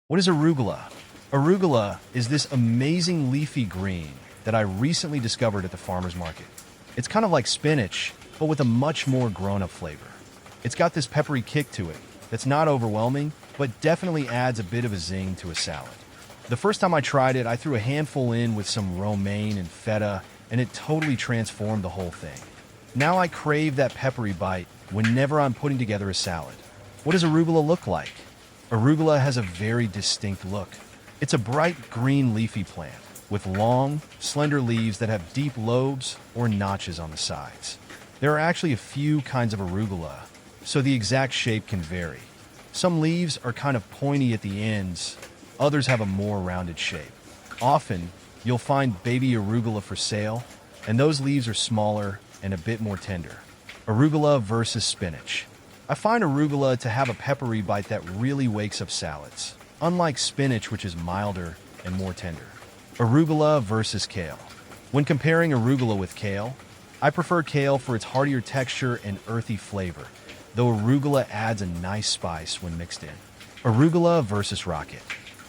What is arugula? Arugula is this amazing leafy green that I recently discovered at the farmer's market. It's kind of like spinach, but with a much more grown-up flavor. It's got this peppery kick to it that's not overwhelming, but definitely adds a bit of a zing to a salad. The first time I tried it, I threw a handful in with some romaine and feta, and it totally transformed the whole thing. Now I crave that peppery bite whenever I'm putting together a salad. What does arugula look like? Arugula has a very distinct look. It's a bright green leafy plant with long, slender leaves that have deep lobes or notches on the sides. There are actually a few kinds of arugula, so the exact shape can vary. Some leaves are kind of pointy at the ends, others have a more rounded shape. Often, you'll find baby arugula for sale, and those leaves are smaller and a bit more tender. Arugula versus spinach. I find arugula to have a peppery bite that really wakes up salads, unlike spinach, which is milder and more tender. Arugula versus kale. When comparing arugula with kale, I prefer kale for its heartier texture and earthy flavor, though arugula adds a nice spice when mixed in. Arugula versus rocket.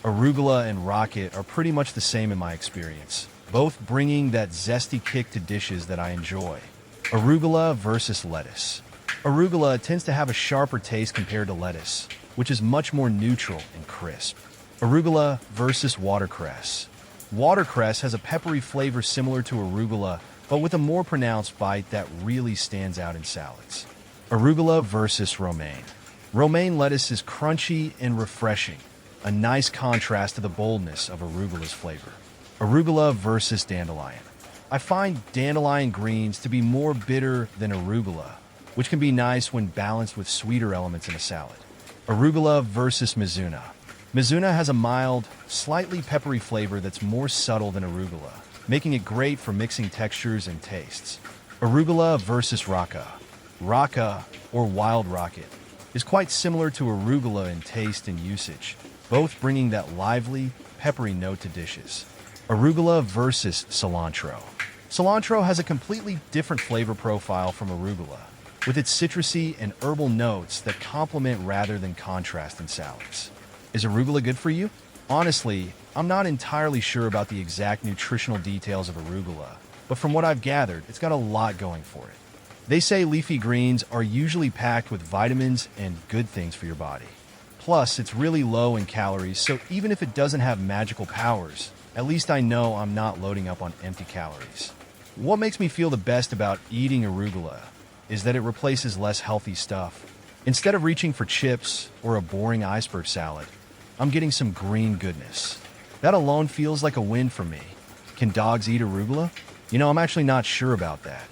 Arugula and rocket are pretty much the same in my experience, both bringing that zesty kick to dishes that I enjoy. Arugula versus lettuce. Arugula tends to have a sharper taste compared to lettuce, which is much more neutral and crisp. Arugula versus watercress. Watercress has a peppery flavor similar to arugula, but with a more pronounced bite that really stands out in salads. Arugula versus romaine. Romaine lettuce is crunchy and refreshing, a nice contrast to the boldness of arugula's flavor. Arugula versus dandelion. I find dandelion greens to be more bitter than arugula, which can be nice when balanced with sweeter elements in a salad. Arugula versus mizuna. Mizuna has a mild, slightly peppery flavor that's more subtle than arugula, making it great for mixing textures and tastes. Arugula versus raka. Raka, or wild rocket, is quite similar to arugula in taste and usage, both bringing that lively, peppery note to dishes. Arugula versus cilantro. Cilantro has a completely different flavor profile from arugula, with its citrusy and herbal notes that complement rather than contrast in salads. Is arugula good for you? Honestly, I'm not entirely sure about the exact nutritional details of arugula, but from what I've gathered, it's got a lot going for it. They say leafy greens are usually packed with vitamins and good things for your body. Plus, it's really low in calories, so even if it doesn't have magical powers, at least I know I'm not loading up on empty calories. What makes me feel the best about eating arugula is that it replaces less healthy stuff. Instead of reaching for chips or a boring iceberg salad, I'm getting some green goodness. That alone feels like a win for me. Can dogs eat arugula? I'm actually not sure about that.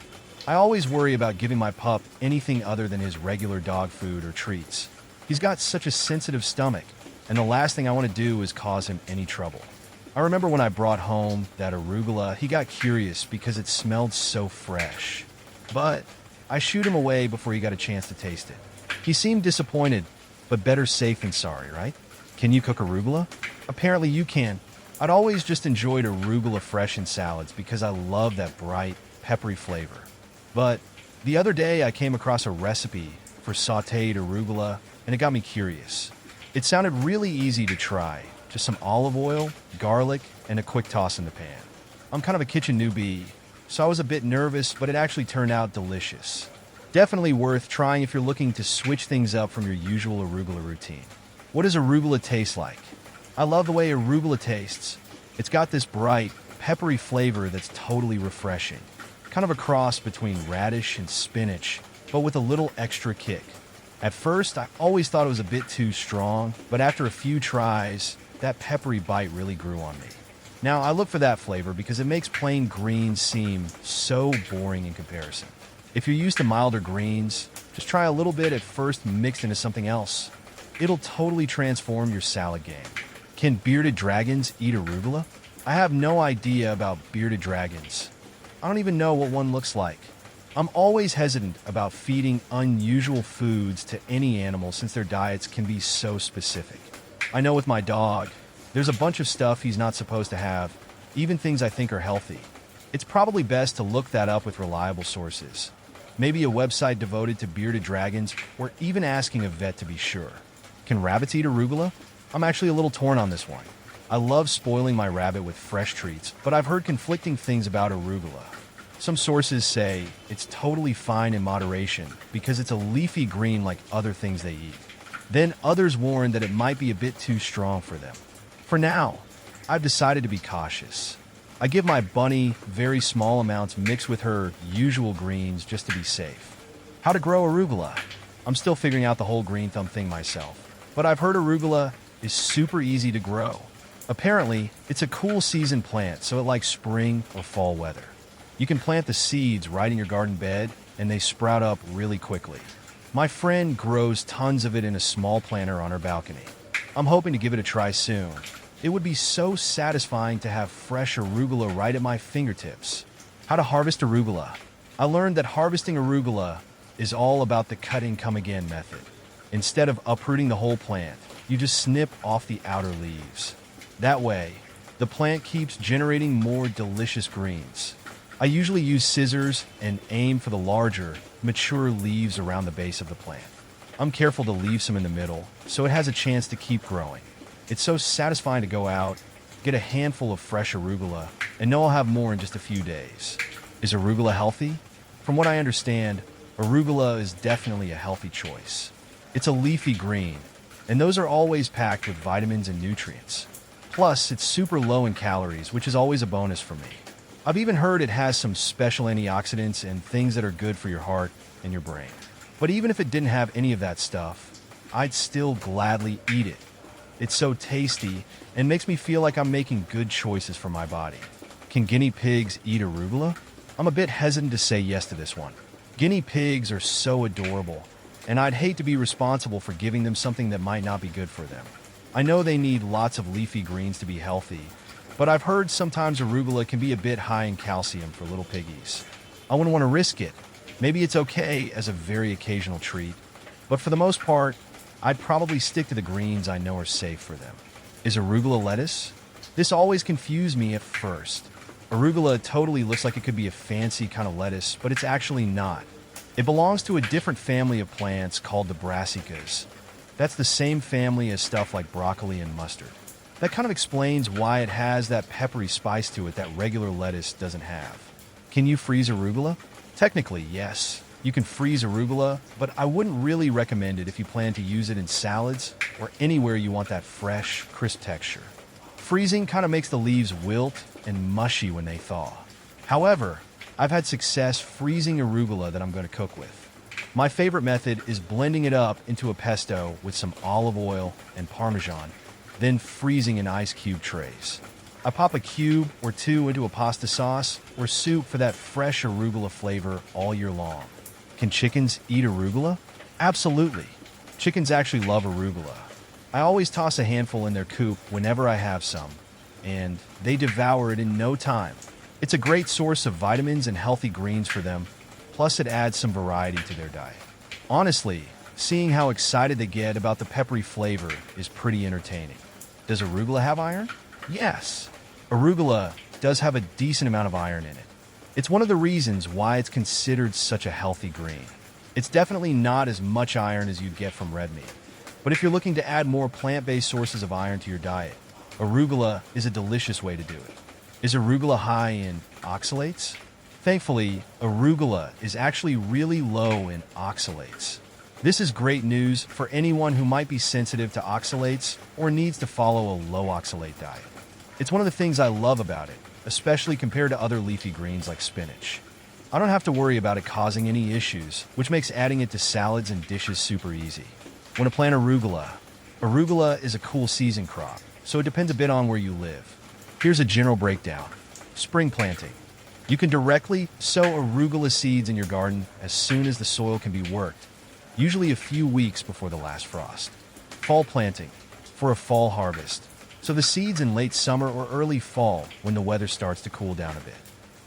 I always worry about giving my pup anything other than his regular dog food or treats. He's got such a sensitive stomach, and the last thing I want to do is cause him any trouble. I remember when I brought home that arugula, he got curious because it smelled so fresh. But I shooed him away before he got a chance to taste it. He seemed disappointed, but better safe than sorry, right? Can you cook arugula? Apparently you can. I'd always just enjoyed arugula fresh in salads because I love that bright, peppery flavor. But the other day I came across a recipe for sautéed arugula, and it got me curious. It sounded really easy to try. Just some olive oil, garlic, and a quick toss in the pan. I'm kind of a kitchen newbie, so I was a bit nervous, but it actually turned out delicious. Definitely worth trying if you're looking to switch things up from your usual arugula routine. What does arugula taste like? I love the way arugula tastes. It's got this bright, peppery flavor that's totally refreshing. Kind of a cross between radish and spinach, but with a little extra kick. At first, I always thought it was a bit too strong, but after a few tries, that peppery bite really grew on me. Now, I look for that flavor because it makes plain greens seem so boring in comparison. If you're used to milder greens, just try a little bit at first mixed into something else. It'll totally transform your salad game. Can bearded dragons eat arugula? I have no idea about bearded dragons. I don't even know what one looks like. I'm always hesitant about feeding unusual foods to any animal since their diets can be so specific. I know with my dog, there's a bunch of stuff he's not supposed to have, even things I think are healthy. It's probably best to look that up with reliable sources. Maybe a website devoted to bearded dragons, or even asking a vet to be sure. Can rabbits eat arugula? I'm actually a little torn on this one. I love spoiling my rabbit with fresh treats, but I've heard conflicting things about arugula. Some sources say it's totally fine in moderation because it's a leafy green like other things they eat. Then others warn that it might be a bit too strong for them. For now, I've decided to be cautious. I give my bunny very small amounts mixed with her usual greens just to be safe. How to grow arugula? I'm still figuring out the whole green thumb thing myself, but I've heard arugula is super easy to grow. Apparently, it's a cool season plant, so it likes spring or fall weather. You can plant the seeds right in your garden bed, and they sprout up really quickly. My friend grows tons of it in a small planter on her balcony. I'm hoping to give it a try soon. It would be so satisfying to have fresh arugula right at my fingertips. How to harvest arugula? I learned that harvesting arugula is all about the cutting come again method. Instead of uprooting the whole plant, you just snip off the outer leaves. That way, the plant keeps generating more delicious greens. I usually use scissors and aim for the larger, mature leaves around the base of the plant. I'm careful to leave some in the middle, so it has a chance to keep growing. It's so satisfying to go out, get a handful of fresh arugula, and know I'll have more in just a few days. Is arugula healthy? From what I understand, arugula is definitely a healthy choice. It's a leafy green, and those are always packed with vitamins and nutrients. Plus, it's super low in calories, which is always a bonus for me. I've even heard it has some special antioxidants and things that are good for your heart and your brain. But even if it didn't have any of that stuff, I'd still gladly eat it. It's so tasty and makes me feel like I'm making good choices for my body. Can guinea pigs eat arugula? I'm a bit hesitant to say yes to this one. Guinea pigs are so adorable, and I'd hate to be responsible for giving them something that might not be good for them. I know they need lots of leafy greens to be healthy, but I've heard sometimes arugula can be a bit high in calcium for little piggies. I wouldn't want to risk it. Maybe it's okay as a very occasional treat, but for the most part, I'd probably stick to the greens I know are safe for them. Is arugula lettuce? This always confused me at first. Arugula totally looks like it could be a fancy kind of lettuce, but it's actually not. It belongs to a different family of plants called the brassicas. That's the same family as stuff like broccoli and mustard. That kind of explains why it has that peppery spice to it that regular lettuce doesn't have. Can you freeze arugula? Technically, yes. You can freeze arugula, but I wouldn't really recommend it if you plan to use it in salads or anywhere you want that fresh, crisp texture. Freezing kind of makes the leaves wilt and mushy when they thaw. However, I've had success freezing arugula that I'm going to cook with. My favorite method is blending it up into a pesto with some olive oil and Parmesan, then freezing in ice cube trays. I pop a cube or two into a pasta sauce or soup for that fresh arugula flavor all year long. Can chickens eat arugula? Absolutely. Chickens actually love arugula. I always toss a handful in their coop whenever I have some, and they devour it in no time. It's a great source of vitamins and healthy greens for them, plus it adds some variety to their diet. Honestly, seeing how excited they get about the peppery flavor is pretty entertaining. Does arugula have iron? Yes. Arugula does have a decent amount of iron in it. It's one of the reasons why it's considered such a healthy green. It's definitely not as much iron as you'd get from red meat. But if you're looking to add more plant-based sources of iron to your diet, arugula is a delicious way to do it. Is arugula high in oxalates? Thankfully, arugula is actually really low in oxalates. This is great news for anyone who might be sensitive to oxalates or needs to follow a low oxalate diet. It's one of the things I love about it, especially compared to other leafy greens like spinach. I don't have to worry about it causing any issues, which makes adding it to salads and dishes super easy. When to plant arugula? Arugula is a cool season crop, so it depends a bit on where you live. Here's a general breakdown. Spring planting. You can directly sow arugula seeds in your garden as soon as the soil can be worked, usually a few weeks before the last frost. Fall planting. For a fall harvest. So the seeds in late summer or early fall when the weather starts to cool down a bit.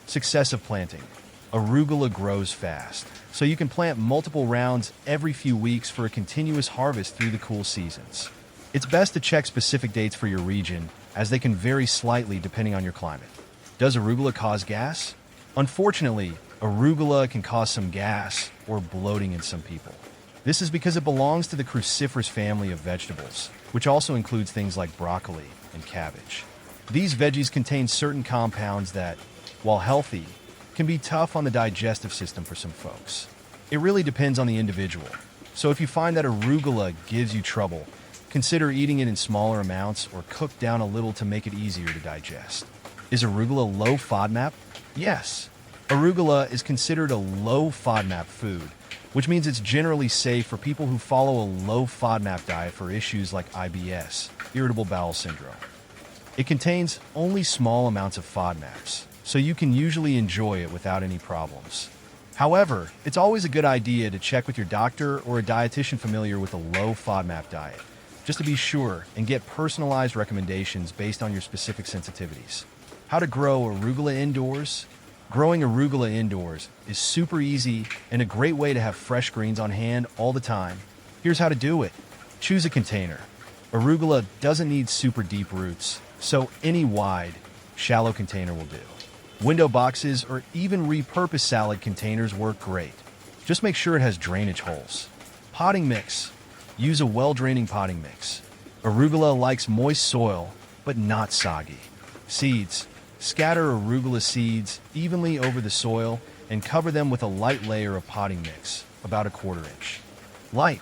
Successive planting. Arugula grows fast, so you can plant multiple rounds every few weeks for a continuous harvest through the cool seasons. It's best to check specific dates for your region, as they can vary slightly depending on your climate. Does arugula cause gas? Unfortunately, arugula can cause some gas or bloating in some people. This is because it belongs to the cruciferous family of vegetables, which also includes things like broccoli and cabbage. These veggies contain certain compounds that, while healthy, can be tough on the digestive system for some folks. It really depends on the individual. So if you find that arugula gives you trouble, consider eating it in smaller amounts or cook down a little to make it easier to digest. Is arugula low FODMAP? Yes. Arugula is considered a low FODMAP food, which means it's generally safe for people who follow a low FODMAP diet for issues like IBS, irritable bowel syndrome. It contains only small amounts of FODMAPs, so you can usually enjoy it without any problems. However, it's always a good idea to check with your doctor or a dietitian familiar with a low FODMAP diet, just to be sure and get personalized recommendations based on your specific sensitivities. How to grow arugula indoors? Growing arugula indoors is super easy and a great way to have fresh greens on hand all the time. Here's how to do it. Choose a container. Arugula doesn't need super deep roots, so any wide, shallow container will do. Window boxes or even repurposed salad containers work great. Just make sure it has drainage holes. Potting mix. Use a well-draining potting mix. Arugula likes moist soil, but not soggy. Seeds. Scatter arugula seeds evenly over the soil and cover them with a light layer of potting mix, about a 1/4 inch. Light.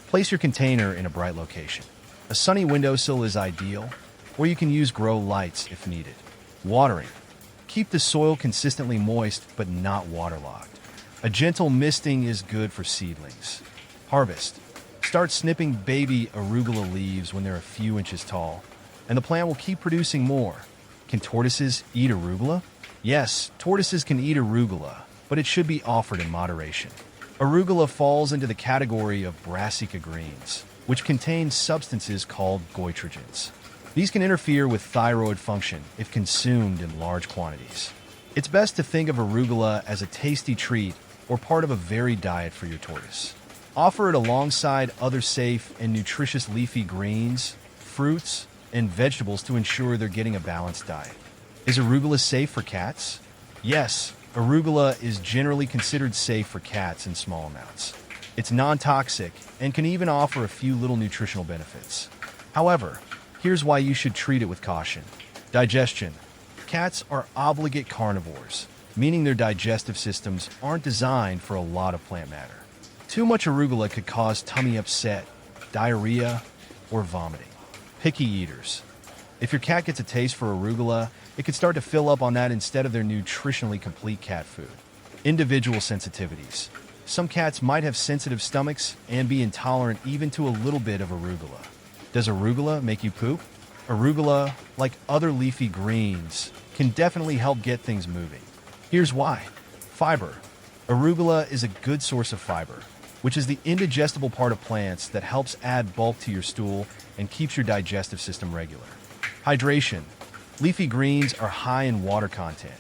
Place your container in a bright location. A sunny windowsill is ideal, or you can use grow lights if needed. Watering. Keep the soil consistently moist but not waterlogged. A gentle misting is good for seedlings. Harvest. Start snipping baby arugula leaves when they're a few inches tall, and the plant will keep producing more. Can tortoises eat arugula? Yes, tortoises can eat arugula, but it should be offered in moderation. Arugula falls into the category of brassica greens, which contain substances called goitrogens. These can interfere with thyroid function if consumed in large quantities. It's best to think of arugula as a tasty treat or part of a varied diet for your tortoise. Offer it alongside other safe and nutritious leafy greens, fruits, and vegetables to ensure they're getting a balanced diet. Is arugula safe for cats? Yes, arugula is generally considered safe for cats in small amounts. It's non-toxic and can even offer a few little nutritional benefits. However, here's why you should treat it with caution. Digestion. Cats are obligate carnivores, meaning their digestive systems aren't designed for a lot of plant matter. Too much arugula could cause tummy upset, diarrhea, or vomiting. Picky eaters. If your cat gets a taste for arugula, it could start to fill up on that instead of their nutritionally complete cat food. Individual sensitivities. Some cats might have sensitive stomachs and be intolerant even to a little bit of arugula. Does arugula make you poop? Arugula, like other leafy greens, can definitely help get things moving. Here's why. Fiber. Arugula is a good source of fiber, which is the indigestible part of plants that helps add bulk to your stool and keeps your digestive system regular. Hydration. Leafy greens are high in water content,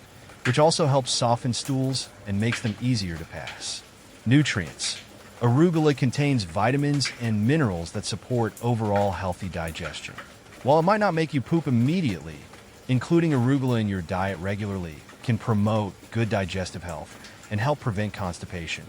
which also helps soften stools and makes them easier to pass. Nutrients. Arugula contains vitamins and minerals that support overall healthy digestion. While it might not make you poop immediately, including arugula in your diet regularly can promote good digestive health and help prevent constipation.